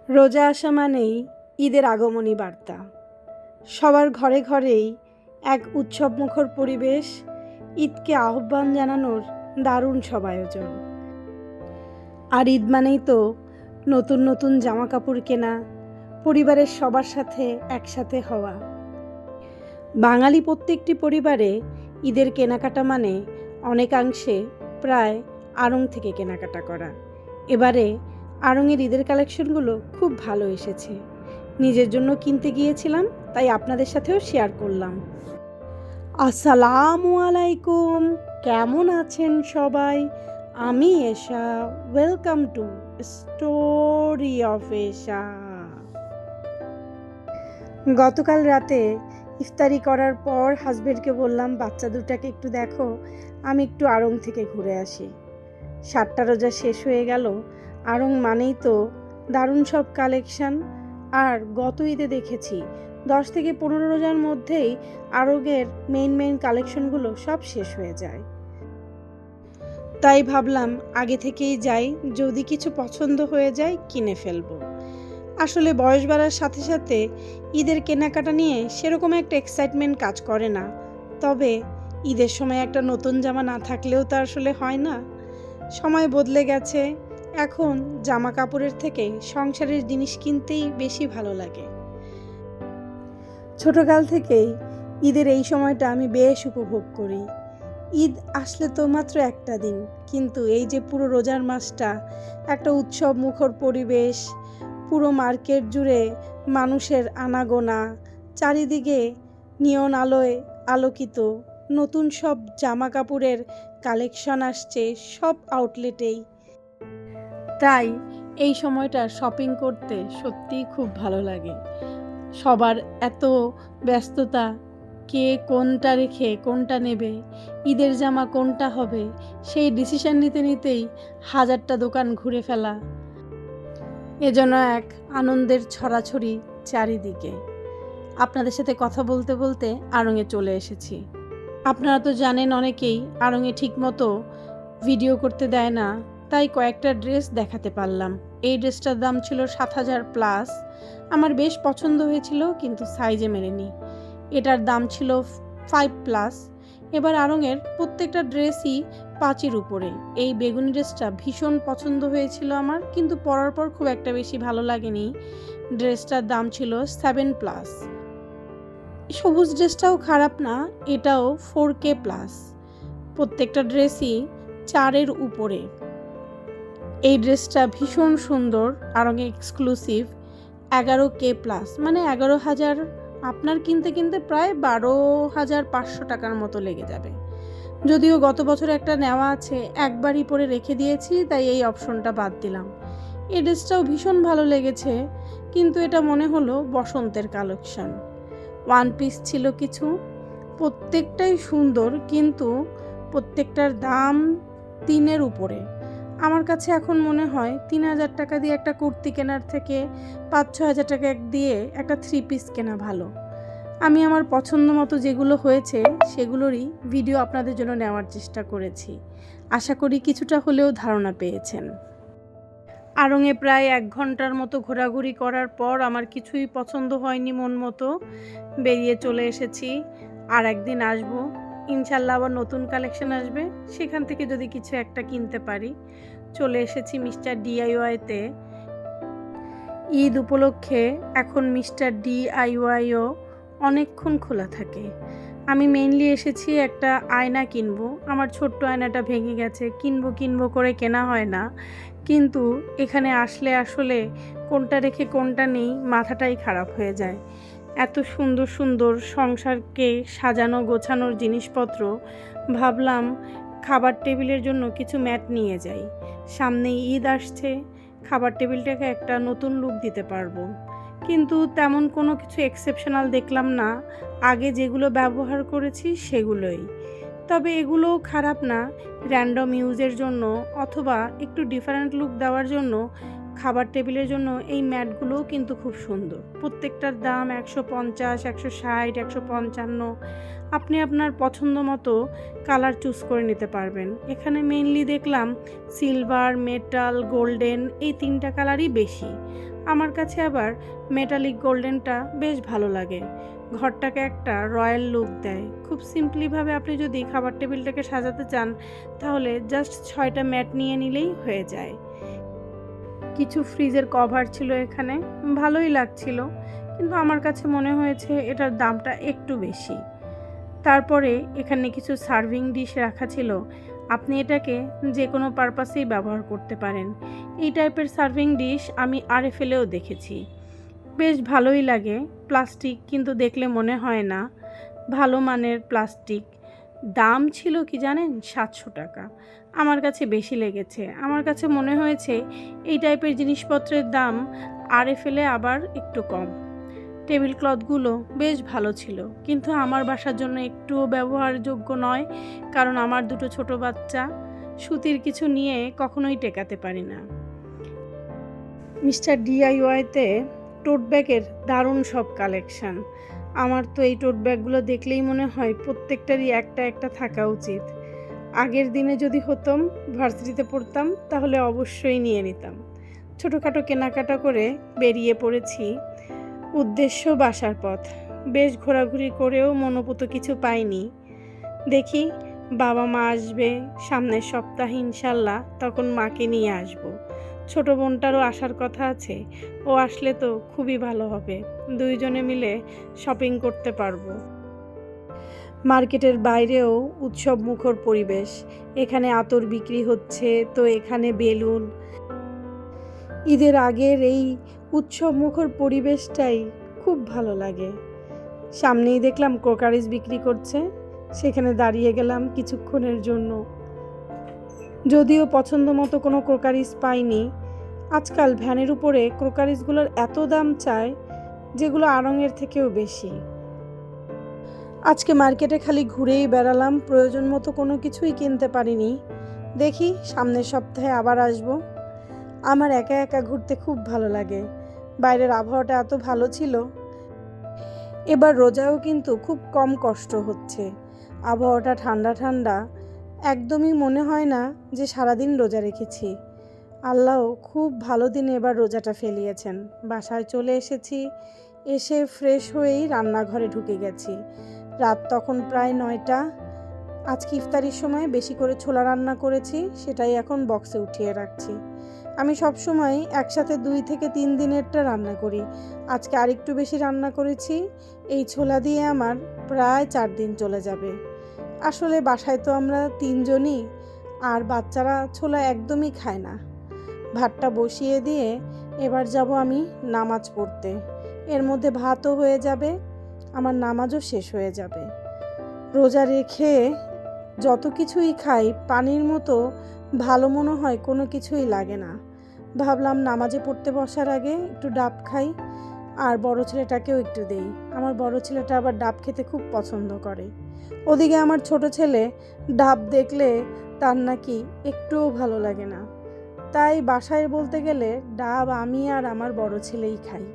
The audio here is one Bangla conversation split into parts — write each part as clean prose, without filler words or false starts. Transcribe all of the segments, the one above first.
রোজা আসা মানেই ঈদের আগমনী বার্তা। সবার ঘরে ঘরেই এক উৎসবমুখর পরিবেশ, ঈদকে আহ্বান জানানোর দারুণ সব আয়োজন। আর ঈদ মানেই তো নতুন নতুন জামা কাপড় কেনা, পরিবারের সবার সাথে একসাথে হওয়া। বাঙালি প্রত্যেকটি পরিবারে ঈদের কেনাকাটা মানে অনেকাংশে প্রায় আড়ং থেকে কেনাকাটা করা। এবারে আড়ংয়ের ঈদের কালেকশনগুলো খুব ভালো এসেছে। নিজের জন্য কিনতে গিয়েছিলাম, তাই আপনাদের সাথেও শেয়ার করলাম। আসসালামু আলাইকুম, কেমন আছেন সবাই? আমি এশা, ওয়েলকাম টু স্টোরি অফ এশা। গতকাল রাতে ইফতারি করার পর হাজবেন্ডকে বললাম, বাচ্চা দুটাকে একটু দেখো, আমি একটু আড়ং থেকে ঘুরে আসি। 7টা রোজা শেষ হয়ে গেল, আড়ং মানেই তো দারুণ সব কালেকশান। আর গত ঈদে দেখেছি 10 থেকে 15 রোজার মধ্যেই আড়ংয়ের মেইন কালেকশনগুলো সব শেষ হয়ে যায়। তাই ভাবলাম আগে থেকেই যাই, যদি কিছু পছন্দ হয়ে যায় কিনে ফেলবো। আসলে বয়স বাড়ার সাথে সাথে ঈদের কেনাকাটা নিয়ে সেরকম একটা এক্সাইটমেন্ট কাজ করে না। তবে ঈদের সময় একটা নতুন জামা না থাকলেও তো আসলে হয় না। সময় বদলে গেছে, এখন জামা কাপড়ের থেকে সংসারের জিনিস কিনতেই বেশি ভালো লাগে। ছোটকাল থেকেই ঈদের এই সময়টা আমি বেশ উপভোগ করি। ঈদ আসলে তো মাত্র একটা দিন, কিন্তু এই যে পুরো রোজার মাসটা একটা উৎসব মুখর পরিবেশ, পুরো মার্কেট জুড়ে মানুষের আনাগোনা, চারিদিকে নিয়ন আলোয় আলোকিত, নতুন সব জামা কাপড়ের কালেকশন আসছে সব আউটলেটেই। তাই এই সময়টা শপিং করতে সত্যিই খুব ভালো লাগে। সবার এত ব্যস্ততা, কে কোনটা রেখে কোনটা নেবে, ঈদের জামা কোনটা হবে, সেই ডিসিশন নিতে নিতেই 1000টা দোকান ঘুরে ফেলা, এজন্য এক আনন্দের ছড়াছড়ি চারিদিকে। আপনাদের সাথে কথা বলতে বলতে আড়ংয়ে চলে এসেছি। আপনারা তো জানেন অনেকেই আড়ংয়ে ঠিকমতো ভিডিও করতে দেয় না, তাই কয়েকটা ড্রেস দেখাতে পারলাম। এই ড্রেসটার দাম ছিল 7000+। আমার বেশ পছন্দ হয়েছিল, কিন্তু সাইজে মেলেনি। এটার দাম ছিল 5+। এবার আড়ংয়ের প্রত্যেকটা ড্রেসই 5-এর উপরে। এই বেগুনি ড্রেসটা ভীষণ পছন্দ হয়েছিল আমার, কিন্তু পরার পর খুব একটা বেশি ভালো লাগেনি। ড্রেসটার দাম ছিল 7+। সবুজ ড্রেসটাও খারাপ না, এটাও 4K+। প্রত্যেকটা ড্রেসই 4-এর উপরে। এই ড্রেসটা ভীষণ সুন্দর, আড়ংয়ে এক্সক্লুসিভ। 11K+, মানে 11,000, আপনার কিনতে কিনতে প্রায় 12,500 টাকার মতো লেগে যাবে। যদিও গত বছর একটা নেওয়া আছে, একবারই পরে রেখে দিয়েছি, তাই এই অপশনটা বাদ দিলাম। এই ড্রেসটাও ভীষণ ভালো লেগেছে, কিন্তু এটা মনে হলো বসন্তের কালেকশন। ওয়ান পিস ছিল কিছু, প্রত্যেকটাই সুন্দর, কিন্তু প্রত্যেকটার দাম 3-এর উপরে। আমার কাছে এখন মনে হয় 3000 টাকা দিয়ে একটা কুর্তি কেনার থেকে 5-6 হাজার টাকা দিয়ে একটা 3 পিস কেনা ভালো। আমি আমার পছন্দ মতো যেগুলো হয়েছে সেগুলোরই ভিডিও আপনাদের জন্য নেওয়ার চেষ্টা করেছি। আশা করি কিছুটা হলেও ধারণা পেয়েছেন। আড়ংয়ে প্রায় 1 ঘন্টার মতো ঘোরাঘুরি করার পর আমার কিছুই পছন্দ হয়নি মন মতো, বেরিয়ে চলে এসেছি। আর একদিন আসবো ইনশাল্লাহ, আবার নতুন কালেকশন আসবে, সেখান থেকে যদি কিছু একটা কিনতে পারি। চলে এসেছি মিস্টার DIY-তে। ঈদ উপলক্ষে এখন মিস্টার DIY-ও অনেকক্ষণ খোলা থাকে। আমি মেইনলি এসেছি একটা আয়না কিনবো। আমার ছোট্ট আয়নাটা ভেঙে গেছে, কিনবো করে কেনা হয় না, কিন্তু এখানে আসলে আসলে কোনটা রেখে কোনটা নেই মাথাটাই খারাপ হয়ে যায়। এত সুন্দর সুন্দর সংসারকে সাজানো গোছানোর জিনিসপত্র, ভাবলাম খাবার টেবিলের জন্য কিছু ম্যাট নিয়ে যাই। সামনেই ঈদ আসছে, খাবার টেবিলটাকে একটা নতুন লুক দিতে পারবো। কিন্তু তেমন কোনো কিছু এক্সেপশনাল দেখলাম না, আগে যেগুলো ব্যবহার করেছি সেগুলোই। তবে এগুলোও খারাপ না, র্যান্ডম ইউজের জন্য অথবা একটু ডিফারেন্ট লুক দেওয়ার জন্য খাবার টেবিলের জন্য এই ম্যাটগুলোও কিন্তু খুব সুন্দর। প্রত্যেকটার দাম 150, 160, 155। আপনি আপনার পছন্দ মতো কালার চুজ করে নিতে পারবেন। এখানে মেইনলি দেখলাম সিলভার, মেটাল, গোল্ডেন, এই 3টা কালারই বেশি। আমার কাছে আবার মেটালিক গোল্ডেনটা বেশ ভালো লাগে, ঘরটাকে একটা রয়্যাল লুক দেয়। খুব সিম্পলিভাবে আপনি যদি খাবার টেবিলটাকে সাজাতে চান তাহলে জাস্ট 6টা ম্যাট নিয়ে নিলেই হয়ে যায়। কিছু ফ্রিজের কভার ছিল এখানে, ভালোই লাগছিল, কিন্তু আমার কাছে মনে হয়েছে এটার দামটা একটু বেশি। তারপরে এখানে কিছু সার্ভিং ডিশ রাখা ছিল, আপনি এটাকে যে কোনো পারপাসেই ব্যবহার করতে পারেন। এই টাইপের সার্ভিং ডিশ আমি আরএফএলেও দেখেছি, বেশ ভালোই লাগে। প্লাস্টিক কিন্তু দেখলে মনে হয় না ভালো মানের প্লাস্টিক। দাম ছিল কি জানেন, 700 টাকা। আমার কাছে বেশি লেগেছে, আমার কাছে মনে হয়েছে এই টাইপের জিনিসপত্রের দাম আরএফএলে আবার একটু কম। টেবিল ক্লথগুলো বেশ ভালো ছিল, কিন্তু আমার বাসার জন্য একটুও ব্যবহারযোগ্য নয়, কারণ আমার দুটো ছোট বাচ্চা, সুতির কিছু নিয়ে কখনোই টেকাতে পারি না। মিস্টার ডিআইওয়াইতে টোট ব্যাগের দারুণ সব কালেকশান। আমার তো এই টোট ব্যাগগুলো দেখলেই মনে হয় প্রত্যেকটারই একটা একটা থাকা উচিত। আগের দিনে যদি হতাম, ভার্সিটিতে পড়তাম, তাহলে অবশ্যই নিয়ে নিতাম। ছোটোখাটো কেনাকাটা করে বেরিয়ে পড়েছি, উদ্দেশ্য বাসার পথ। বেশ ঘোরাঘুরি করেও মনোপুত কিছু পাইনি। দেখি বাবা মা আসবে সামনের সপ্তাহে ইনশাল্লাহ, তখন মাকে নিয়ে আসব। ছোট বোনটারও আসার কথা আছে, ও আসলে তো খুবই ভালো হবে, দুইজনে মিলে শপিং করতে পারবো। মার্কেটের বাইরেও উৎসব মুখর পরিবেশ, এখানে আতর বিক্রি হচ্ছে, তো এখানে বেলুন। ঈদের আগের এই উৎসব মুখর পরিবেশটাই খুব ভালো লাগে। সামনেই দেখলাম ক্রোকারিজ বিক্রি করছে, সেখানে দাঁড়িয়ে গেলাম কিছুক্ষণের জন্য। যদিও পছন্দ মতো কোনো ক্রোকারিজ পাইনি। আজকাল ভ্যানের উপরে ক্রোকারিজগুলোর এত দাম চায়, যেগুলো আড়ংয়ের থেকেও বেশি। আজকে মার্কেটে খালি ঘুরেই বেড়ালাম, প্রয়োজন মতো কোনো কিছুই কিনতে পারিনি। দেখি সামনের সপ্তাহে আবার আসব। আমার একা একা ঘুরতে খুব ভালো লাগে, বাইরের আবহাওয়াটা এত ভালো ছিল। এবার রোজাও কিন্তু খুব কম কষ্ট হচ্ছে, আবহাওয়াটা ঠান্ডা ঠান্ডা, একদমই মনে হয় না যে সারাদিন রোজা রেখেছি। আল্লাহ খুব ভালো দিনে এবার রোজাটা ফেলিয়েছেন। বাসায় চলে এসেছি, এসে ফ্রেশ হয়েই রান্নাঘরে ঢুকে গেছি। রাত তখন প্রায় 9টা। আজকে ইফতারির সময় বেশি করে ছোলা রান্না করেছি, সেটাই এখন বক্সে উঠিয়ে রাখছি। আমি সবসময় একসাথে 2 থেকে 3 দিনেরটা রান্না করি, আজকে আরেকটু বেশি রান্না করেছি। এই ছোলা দিয়ে আমার প্রায় 4 দিন চলে যাবে। আসলে বাসায় তো আমরা 3 জনই, আর বাচ্চারা ছোলা একদমই খায় না। ভাতটা বসিয়ে দিয়ে এবার যাব আমি নামাজ পড়তে, এর মধ্যে ভাতও হয়ে যাবে, আমার নামাজও শেষ হয়ে যাবে। রোজা রেখে যত কিছুই খাই, পানির মতো ভালো মনে হয় কোনো কিছুই লাগে না। ভাবলাম নামাজে পড়তে বসার আগে একটু ডাব খাই, আর বড় ছেলেটাকেও একটু দেই। আমার বড় ছেলেটা আবার ডাব খেতে খুব পছন্দ করে। ওদিকে আমার ছোট ছেলে ডাব দেখলে তার নাকি একটুও ভালো লাগে না। তাই বাসায় বলতে গেলে ডাব আমি আর আমার বড় ছেলেই খাই।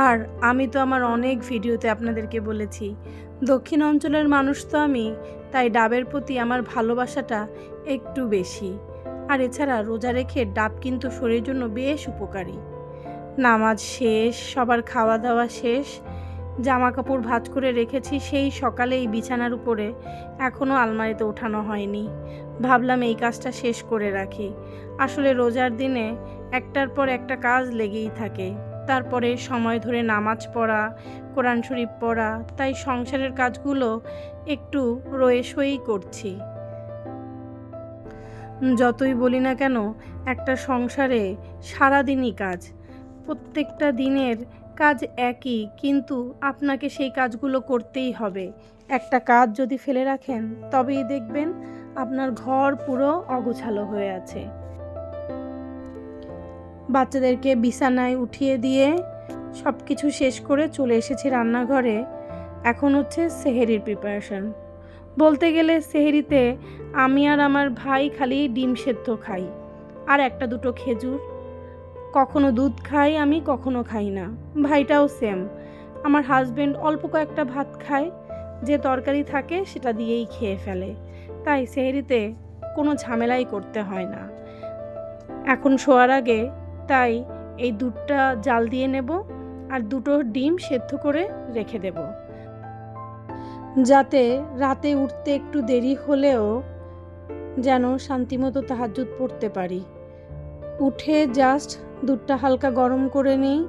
আর আমি তো আমার অনেক ভিডিওতে আপনাদেরকে বলেছি, দক্ষিণ অঞ্চলের মানুষ তো আমি, তাই ডাবের প্রতি আমার ভালোবাসাটা একটু বেশি। আর এছাড়া রোজা রেখে ডাব কিন্তু শরীরের জন্য বেশ উপকারী। নামাজ শেষ, সবার খাওয়া দাওয়া শেষ, জামা কাপড় ভাঁজ করে রেখেছি সেই সকালেই বিছানার উপরে, এখনও আলমারিতে ওঠানো হয়নি। ভাবলাম এই কাজটা শেষ করে রাখি। আসলে রোজার দিনে একটার পর একটা কাজ লেগেই থাকে, তারপরে সময় ধরে নামাজ পড়া, কোরআন শরীফ পড়া, তাই সংসারের কাজগুলো একটু রয়ে সয়েই করছি। যতই বলি না কেন, একটা সংসারে সারাদিনই কাজ, প্রত্যেকটা দিনের কাজ একই, কিন্তু আপনাকে সেই কাজগুলো করতেই হবে। একটা কাজ যদি ফেলে রাখেন তবেই দেখবেন আপনার ঘর পুরো অগোছালো হয়ে আছে। বাচ্চাদেরকে বিছানায় উঠিয়ে দিয়ে সব কিছু শেষ করে চলে এসেছি রান্নাঘরে। এখন হচ্ছে সেহেরির প্রিপারেশন। বলতে গেলে সেহেরিতে আমি আর আমার ভাই খালি ডিম সেদ্ধ খাই, আর একটা দুটো খেজুর। কখনো দুধ খাই আমি, কখনো খাই না। ভাইটাও সেম। আমার হাজবেন্ড অল্প কয়েকটা ভাত খায়, যে তরকারি থাকে সেটা দিয়েই খেয়ে ফেলে। তাই সেহেরিতে কোনো ঝামেলাই করতে হয় না। এখন শোয়ার আগে তাই এই দুধটা জাল দিয়ে নেব আর 2টো ডিম সেদ্ধ করে রেখে দেব, যাতে রাতে উঠতে একটু দেরি হলেও যেন শান্তিমতো তাহাজ্জুদ পড়তে পারি। উঠে জাস্ট দুধটা হালকা গরম করে নিই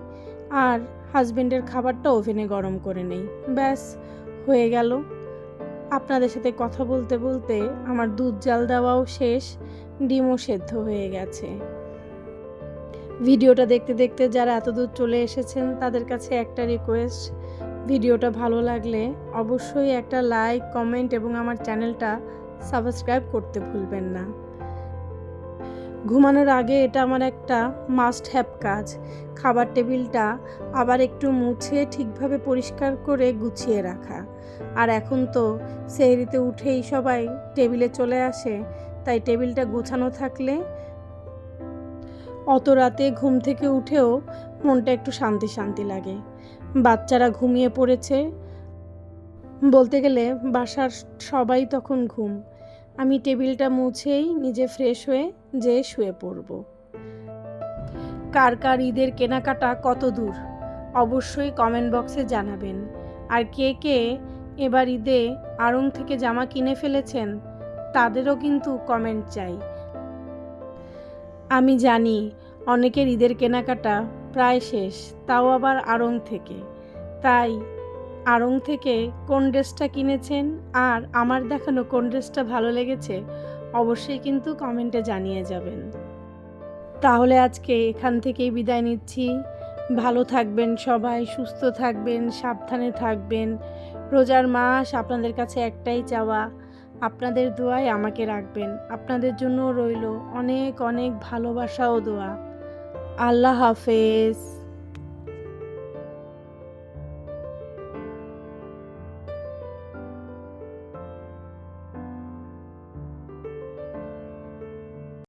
আর হাজবেন্ডের খাবারটা ওভেনে গরম করে নেই, ব্যাস হয়ে গেল। আপনাদের সাথে কথা বলতে বলতে আমার দুধ জাল দেওয়াও শেষ, ডিমও সেদ্ধ হয়ে গেছে। ভিডিওটা দেখতে দেখতে যারা এতদূর চলে এসেছেন তাদের কাছে একটা রিকোয়েস্ট, ভিডিওটা ভালো লাগলে অবশ্যই একটা লাইক, কমেন্ট এবং আমার চ্যানেলটা সাবস্ক্রাইব করতে ভুলবেন না। ঘুমানোর আগে এটা আমার একটা মাস্ট হ্যাভ কাজ, খাবার টেবিলটা আবার একটু মুছে ঠিকভাবে পরিষ্কার করে গুছিয়ে রাখা। আর এখন তো সেহরিতে উঠেই সবাই টেবিলে চলে আসে, তাই টেবিলটা গোছানো থাকলে অত রাতে ঘুম থেকে উঠেও মনটা একটু শান্তি শান্তি লাগে। বাচ্চারা ঘুমিয়ে পড়েছে, বলতে গেলে বাসার সবাই তখন ঘুম। আমি টেবিলটা মুছেই নিজে ফ্রেশ হয়ে যেয়ে শুয়ে পড়ব। কার কার ঈদের কেনাকাটা কত দূর অবশ্যই কমেন্ট বক্সে জানাবেন। আর কে কে এবার ঈদে আড়ং থেকে জামা কিনে ফেলেছেন তাদেরও কিন্তু কমেন্ট চাই। আমি জানি অনেকের ঈদের কেনাকাটা প্রায় শেষ, তাও আবার আড়ং থেকে। তাই আড়ং থেকে কোন ড্রেসটা কিনেছেন আর আমার দেখানো কোন ড্রেসটা ভালো লেগেছে অবশ্যই কিন্তু কমেন্টে জানিয়ে যাবেন। তাহলে আজকে এখান থেকেই বিদায় নিচ্ছি। ভালো থাকবেন সবাই, সুস্থ থাকবেন, সাবধানে থাকবেন। রোজার মাস আপনাদের কাছে একটাই চাওয়া, আপনাদের দোয়ায় আমাকে রাখবেন। আপনাদের জন্য রইল অনেক অনেক ভালোবাসা ও দোয়া। আল্লাহ হাফেজ।